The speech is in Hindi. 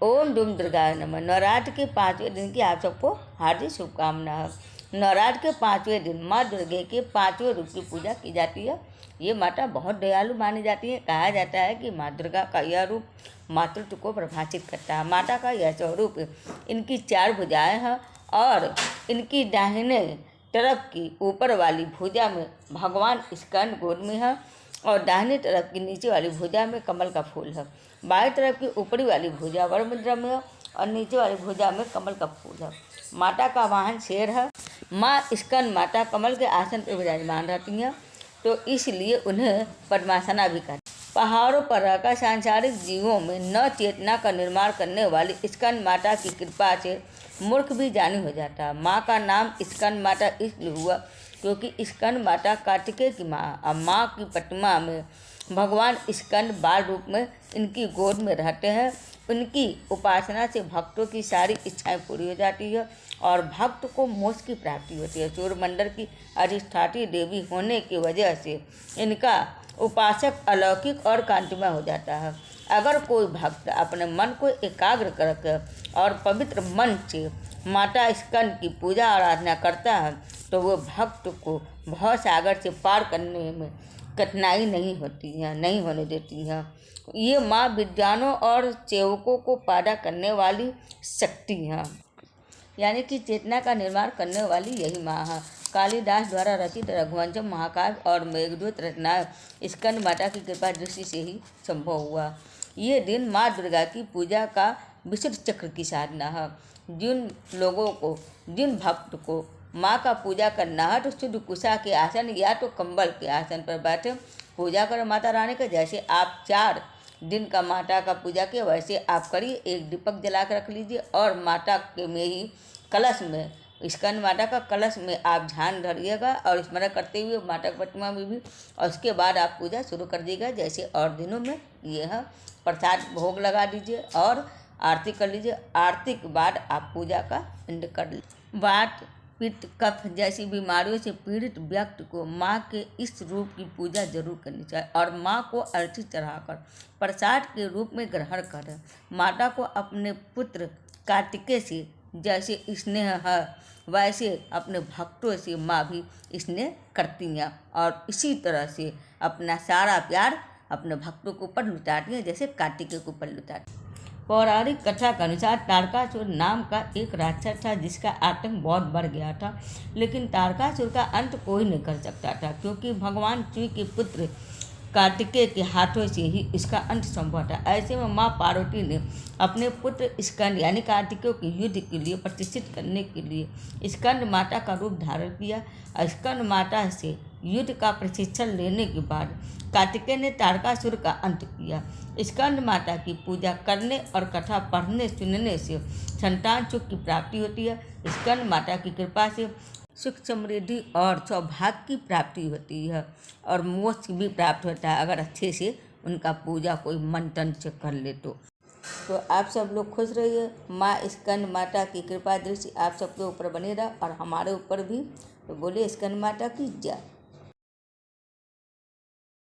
ओम डूम दुर्गाय नमः। नवरात्र के 5वें दिन की आप सबको हार्दिक शुभकामनाएं। नवरात्र के 5वें दिन माँ दुर्गे के 5वें रूप की पूजा की जाती है। ये माता बहुत दयालु मानी जाती है। कहा जाता है कि माँ दुर्गा का यह रूप मातृत्व को प्रभाषित करता है। माता का यह स्वरूप, इनकी 4 भुजाएं हैं और इनकी दाहिने तरफ की ऊपर वाली भुजा में भगवान स्कंद गोद में है और दाहिनी तरफ की नीचे वाली भुजा में कमल का फूल है। बाईं तरफ की ऊपरी वाली भुजा वर मुद्रा में है और नीचे वाली भुजा में कमल का फूल है। माता का वाहन शेर है। माँ स्कंद माता कमल के आसन पर विराजमान रहती हैं, तो इसलिए उन्हें पद्मासना भी कहते हैं। पहाड़ों पर रहकर सांसारिक जीवों में न चेतना का निर्माण करने वाली स्कंद माता की कृपा से मूर्ख भी जानी हो जाता है। माँ का नाम स्कंद माता इसलिए हुआ क्योंकि स्कंद माता कार्तिकेय की माँ और माँ की प्रतिमा में भगवान स्कंद बाल रूप में इनकी गोद में रहते हैं। उनकी उपासना से भक्तों की सारी इच्छाएं पूरी हो जाती है और भक्त को मोक्ष की प्राप्ति होती है। सूर्यमंडल की अधिष्ठात्री देवी होने की वजह से इनका उपासक अलौकिक और कांतिमय हो जाता है। अगर कोई भक्त अपने मन को एकाग्र करके और पवित्र मन से माता स्कंद की पूजा आराधना करता है तो वो भक्त को भव सागर से पार करने में कठिनाई नहीं होने देती है। ये माँ विद्वानों और सेवकों को पैदा करने वाली शक्ति है, यानी कि चेतना का निर्माण करने वाली यही माँ है। कालिदास द्वारा रचित रघुवंशम महाकाव्य और मेघदूत रचनाएं स्कंद माता की कृपा दृष्टि से ही संभव हुआ। ये दिन माँ दुर्गा की पूजा का विशुद्ध चक्र की साधना है। जिन भक्त को माँ का पूजा करना है तो शुद्ध कुशा के आसन या तो कंबल के आसन पर बैठे पूजा करें माता रानी का। जैसे आप 4 दिन का माता का पूजा किए वैसे आप करिए। एक दीपक जला कर रख लीजिए और माता के में ही कलश में स्कंद माता का कलश में आप ध्यान धरिएगा और स्मरण करते हुए माता की प्रतिमा में भी, और उसके बाद आप पूजा शुरू कर दीजिएगा जैसे और दिनों में। ये है प्रसाद भोग लगा दीजिए और आरती कर लीजिए। आरती के बाद आप पूजा का एंड कर लीजिए। वात पित्त कफ जैसी बीमारियों से पीड़ित व्यक्ति को माँ के इस रूप की पूजा जरूर करनी चाहिए और माँ को अर्घ्य चढ़ाकर प्रसाद के रूप में ग्रहण करें। माता को अपने पुत्र कार्तिकेय से जैसे स्नेह है वैसे अपने भक्तों से माँ भी स्नेह करती हैं और इसी तरह से अपना सारा प्यार अपने भक्तों के ऊपर लुटाती हैं जैसे कार्तिकेय के ऊपर लुटाती हैं। पौराणिक कथा के अनुसार तारकासुर नाम का एक राक्षस था जिसका आतंक बहुत बढ़ गया था, लेकिन तारकासुर का अंत कोई नहीं कर सकता था क्योंकि भगवान शिव के पुत्र कार्तिकेय के हाथों से ही इसका अंत संभव था। ऐसे में माँ पार्वती ने अपने पुत्र स्कंद यानी कार्तिकेय के युद्ध के लिए प्रतिष्ठित करने के लिए स्कंद माता का रूप धारण किया। स्कंद माता से युद्ध का प्रशिक्षण लेने के बाद कार्तिकेय ने तारकासुर का अंत किया। स्कंद माता की पूजा करने और कथा पढ़ने सुनने से संतान सुख की प्राप्ति होती है। स्कंद माता की कृपा से सुख समृद्धि और सौभाग्य की प्राप्ति होती है और मोक्ष भी प्राप्त होता है अगर अच्छे से उनका पूजा कोई मन तन से कर ले तो आप सब लोग खुश रहिए। माँ स्कंद माता की कृपा दृष्टि आप सबके ऊपर बनी रहा और हमारे ऊपर भी। तो बोलिए स्कंद माता की जय।